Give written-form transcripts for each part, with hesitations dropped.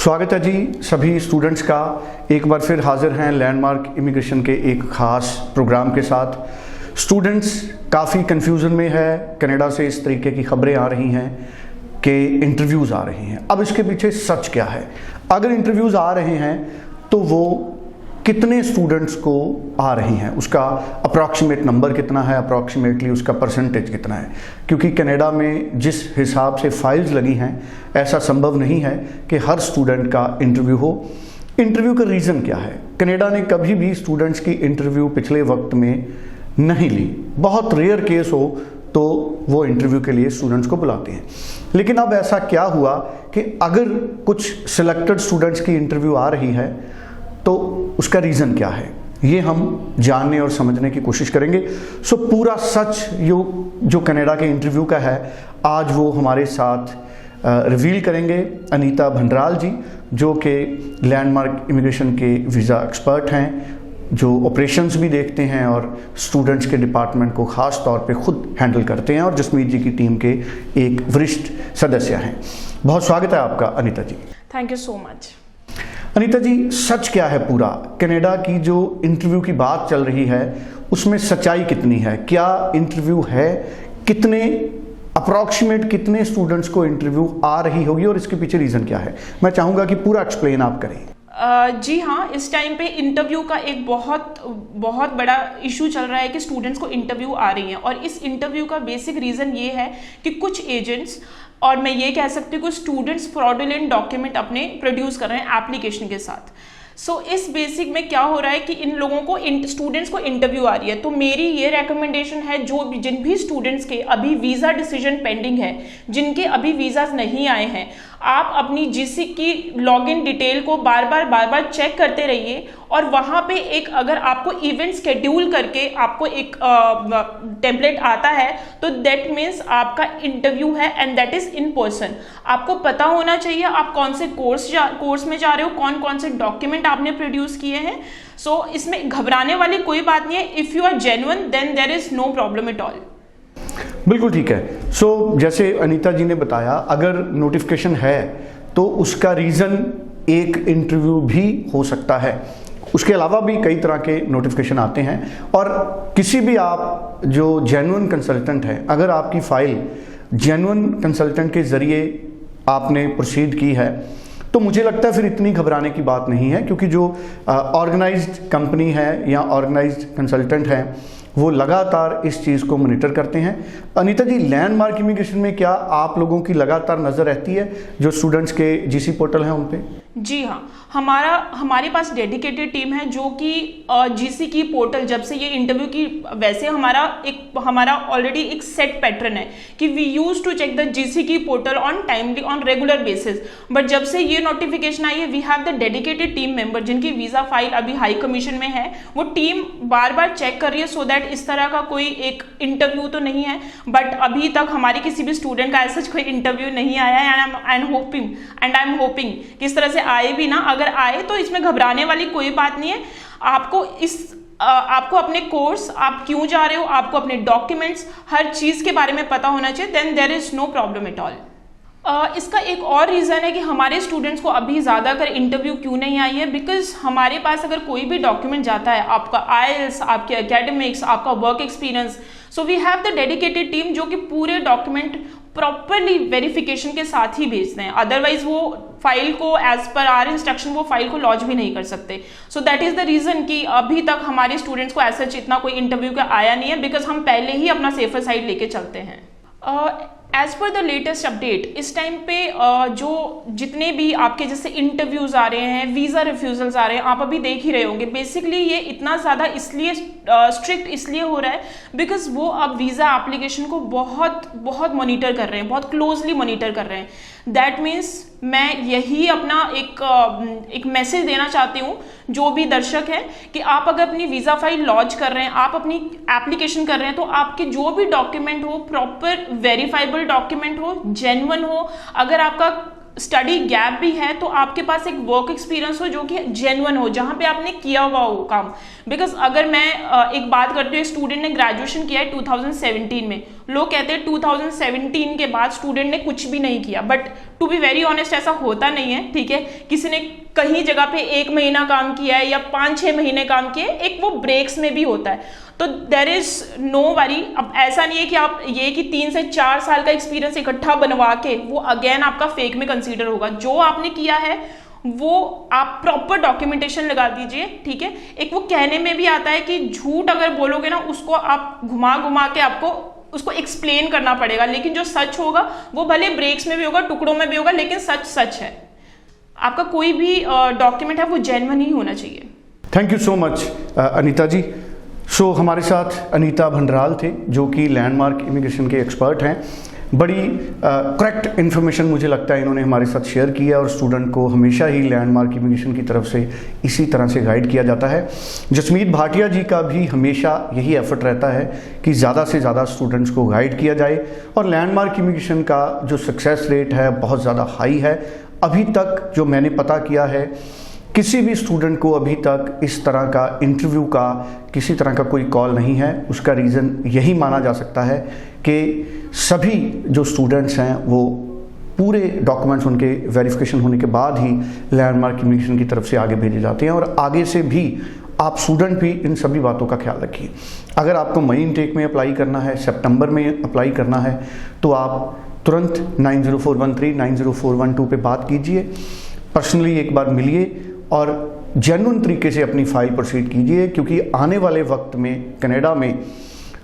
स्वागत है जी सभी स्टूडेंट्स का। एक बार फिर हाजिर हैं लैंडमार्क इमिग्रेशन के एक ख़ास प्रोग्राम के साथ। स्टूडेंट्स काफ़ी कन्फ्यूज़न में है। कनाडा से इस तरीके की खबरें आ रही हैं कि इंटरव्यूज़ आ रहे हैं। अब इसके पीछे सच क्या है? अगर इंटरव्यूज़ आ रहे हैं तो वो कितने स्टूडेंट्स को आ रही हैं, उसका अप्रॉक्सीमेट नंबर कितना है, अप्रॉक्सीमेटली उसका परसेंटेज कितना है। क्योंकि कनाडा में जिस हिसाब से फाइल्स लगी हैं ऐसा संभव नहीं है कि हर स्टूडेंट का इंटरव्यू हो। इंटरव्यू का रीज़न क्या है? कनाडा ने कभी भी स्टूडेंट्स की इंटरव्यू पिछले वक्त में नहीं ली। बहुत रेयर केस हो तो वो इंटरव्यू के लिए स्टूडेंट्स को बुलाते हैं। लेकिन अब ऐसा क्या हुआ कि अगर कुछ सिलेक्टेड स्टूडेंट्स की इंटरव्यू आ रही है तो उसका रीज़न क्या है, ये हम जानने और समझने की कोशिश करेंगे। सो पूरा सच जो कनाडा के इंटरव्यू का है आज वो हमारे साथ रिवील करेंगे अनीता भंडराल जी, जो कि लैंडमार्क इमिग्रेशन के वीज़ा एक्सपर्ट हैं, जो ऑपरेशंस भी देखते हैं और स्टूडेंट्स के डिपार्टमेंट को ख़ास तौर पे खुद हैंडल करते हैं और जसमीत जी की टीम के एक वरिष्ठ सदस्य हैं। बहुत स्वागत है आपका Anita ji. Thank you so much. Anita ji, सच क्या है पूरा? कनाडा की जो इंटरव्यू की बात चल रही है उसमें सच्चाई कितनी है? क्या इंटरव्यू है? कितने अप्रॉक्सीमेट कितने स्टूडेंट्स को इंटरव्यू आ रही होगी और इसके पीछे रीज़न क्या है? मैं चाहूँगा कि पूरा एक्सप्लेन आप करें। जी हाँ, इस टाइम पे इंटरव्यू का एक बहुत बड़ा इशू चल रहा है कि स्टूडेंट्स को इंटरव्यू आ रही हैं। और इस इंटरव्यू का बेसिक रीज़न ये है कि कुछ एजेंट्स और मैं ये कह सकती हूँ कि स्टूडेंट्स फ्रॉडुलेंट डॉक्यूमेंट अपने प्रोड्यूस कर रहे हैं एप्लीकेशन के साथ। सो इस बेसिक में क्या हो रहा है कि इन लोगों को स्टूडेंट्स को इंटरव्यू आ रही है। तो मेरी ये रेकमेंडेशन है, जिन भी स्टूडेंट्स के अभी वीज़ा डिसीजन पेंडिंग है, जिनके अभी वीज़ाज नहीं आए हैं, आप अपनी जीसी की लॉगिन डिटेल को बार बार चेक करते रहिए। और वहाँ पे एक अगर आपको इवेंट शेड्यूल करके आपको एक टेम्पलेट आता है तो दैट मीन्स आपका इंटरव्यू है and that is in person. आपको पता होना चाहिए आप कौन से कोर्स में जा रहे हो, कौन से डॉक्यूमेंट आपने प्रोड्यूस किए हैं। सो इसमें घबराने वाली कोई बात नहीं है। If you are genuine then there is no problem at all. बिल्कुल ठीक है। सो जैसे अनीता जी ने बताया, अगर नोटिफिकेशन है तो उसका रीज़न एक इंटरव्यू भी हो सकता है। उसके अलावा भी कई तरह के नोटिफिकेशन आते हैं और किसी भी आप जो जेन्युइन कंसल्टेंट है, अगर आपकी फ़ाइल जेन्युइन कंसल्टेंट के ज़रिए आपने प्रोसीड की है तो मुझे लगता है फिर इतनी घबराने की बात नहीं है। क्योंकि जो ऑर्गेनाइज्ड कंपनी है या ऑर्गेनाइज्ड कंसल्टेंट है वो लगातार इस चीज़ को मॉनिटर करते हैं। अनीता जी, लैंडमार्क इमिग्रेशन में क्या आप लोगों की लगातार नज़र रहती है जो स्टूडेंट्स के जीसी पोर्टल हैं उन पे? जी हाँ, हमारे पास डेडिकेटेड टीम है जो कि जीसी की पोर्टल, जब से ये इंटरव्यू की, वैसे हमारा ऑलरेडी एक सेट पैटर्न है कि we use to check the GC की portal on regular basis. But जब से ये नोटिफिकेशन आई है we have the dedicated team member जिनकी वीज़ा फाइल अभी हाई कमीशन में है। वो टीम बार बार चेक कर रही है सो दैट इस तरह का कोई एक इंटरव्यू तो नहीं है। बट अभी तक हमारे किसी भी स्टूडेंट का ऐसा कोई इंटरव्यू नहीं आया है एंड आई एम होपिंग कि इस तरह से आए भी ना। अगर आए तो इसमें घबराने वाली कोई बात नहीं है। आपको अपने कोर्स, आप क्यों जा रहे हो, आपको अपने डॉक्यूमेंट्स, हर चीज़ के बारे में पता होना चाहिए। Then there is no problem at all. इसका एक और रीज़न है कि हमारे स्टूडेंट्स को अभी ज़्यादातर इंटरव्यू क्यों नहीं आई है, बिकॉज हमारे पास अगर कोई भी डॉक्यूमेंट जाता है, आपका आईएलटीएस, आपके एकेडमिक्स, आपका work experience, so we have the dedicated team जो कि पूरे डॉक्यूमेंट प्रॉपरली वेरिफिकेशन के साथ ही भेजते हैं। अदरवाइज वो फाइल को एज पर आर इंस्ट्रक्शन वो फाइल को लॉन्च भी नहीं कर सकते। So that is the reason कि अभी तक हमारे स्टूडेंट्स को ऐसा इतना कोई इंटरव्यू का आया नहीं है, बिकॉज हम पहले ही अपना सेफर साइड लेके चलते हैं। As per the latest update, इस टाइम पे जो जितने भी आपके जैसे इंटरव्यूज आ रहे हैं, वीज़ा रिफ्यूजल्स आ रहे हैं, आप अभी देख ही रहे होंगे। बेसिकली ये इतना ज़्यादा इसलिए स्ट्रिक्ट इसलिए हो रहा है बिकॉज वो अब वीज़ा एप्लीकेशन को बहुत मॉनिटर कर रहे हैं, बहुत क्लोजली मॉनिटर कर रहे हैं। दैट मीन्स मैं यही अपना एक मैसेज देना चाहती हूँ जो भी दर्शक हैं कि आप अगर अपनी वीज़ा फाइल लॉन्च कर रहे हैं, आप अपनी एप्लीकेशन कर रहे हैं, तो आपके जो भी डॉक्यूमेंट हो प्रॉपर वेरीफाइबल डॉक्यूमेंट हो, जेन्युइन हो। अगर आपका स्टडी गैप भी है तो आपके पास एक वर्क एक्सपीरियंस हो जो कि जेन्युइन हो, जहां पे आपने किया हुआ हो काम। बिकॉज अगर मैं एक बात करती हूँ, स्टूडेंट ने ग्रेजुएशन किया है 2017 में, लोग कहते हैं 2017 के बाद स्टूडेंट ने कुछ भी नहीं किया, but to be very honest ऐसा होता नहीं है, ठीक है। किसी ने कहीं जगह पे 1 महीना काम किया है या 5-6 महीने काम किए, एक वो ब्रेक्स में भी होता है, तो देर इज नो वरी। अब ऐसा नहीं है कि आप ये कि 3 से 4 साल का एक्सपीरियंस इकट्ठा बनवा के वो अगेन आपका फेक में कंसीडर होगा। जो आपने किया है वो आप प्रॉपर डॉक्यूमेंटेशन लगा दीजिए, ठीक है। एक वो कहने में भी आता है कि झूठ अगर बोलोगे ना, उसको आप घुमा घुमा के आपको उसको एक्सप्लेन करना पड़ेगा, लेकिन जो सच होगा वो भले ब्रेक्स में भी होगा, टुकड़ों में भी होगा, लेकिन सच सच है। आपका कोई भी डॉक्यूमेंट है वो जेन्युइन ही होना चाहिए। Thank you so much Anita ji. So हमारे साथ अनीता भंडराल थे जो कि लैंडमार्क इमिग्रेशन के एक्सपर्ट हैं। बड़ी करेक्ट इन्फॉर्मेशन मुझे लगता है इन्होंने हमारे साथ शेयर की है, और स्टूडेंट को हमेशा ही लैंडमार्क इमिग्रेशन की तरफ से इसी तरह से गाइड किया जाता है। जसमीत भाटिया जी का भी हमेशा यही एफर्ट रहता है कि ज़्यादा से ज़्यादा स्टूडेंट्स को गाइड किया जाए, और लैंडमार्क इमिग्रेशन का जो सक्सेस रेट है बहुत ज़्यादा हाई है। अभी तक जो मैंने पता किया है, किसी भी स्टूडेंट को अभी तक इस तरह का इंटरव्यू का किसी तरह का कोई कॉल नहीं है। उसका रीज़न यही माना जा सकता है कि सभी जो स्टूडेंट्स हैं वो पूरे डॉक्यूमेंट्स उनके वेरिफिकेशन होने के बाद ही लैंडमार्क इमिग्रेशन की तरफ से आगे भेजे जाते हैं, और आगे से भी आप स्टूडेंट भी इन सभी बातों का ख्याल रखिए। अगर आपको मई इनटेक में अप्लाई करना है, सितंबर में अप्लाई करना है, तो आप तुरंत 90413 90412 पे बात कीजिए, पर्सनली एक बार मिलिए और जेन्युइन तरीके से अपनी फाइल प्रोसीड कीजिए, क्योंकि आने वाले वक्त में कनाडा में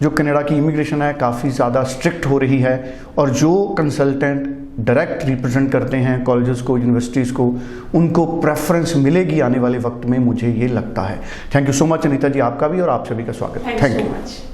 जो कनाडा की इमिग्रेशन है काफ़ी ज़्यादा स्ट्रिक्ट हो रही है, और जो कंसल्टेंट डायरेक्ट रिप्रेजेंट करते हैं कॉलेजेस को, यूनिवर्सिटीज़ को, उनको प्रेफरेंस मिलेगी आने वाले वक्त में, मुझे ये लगता है। Thank you so much Anita ji, आपका भी और आप सभी का स्वागत। Thank you.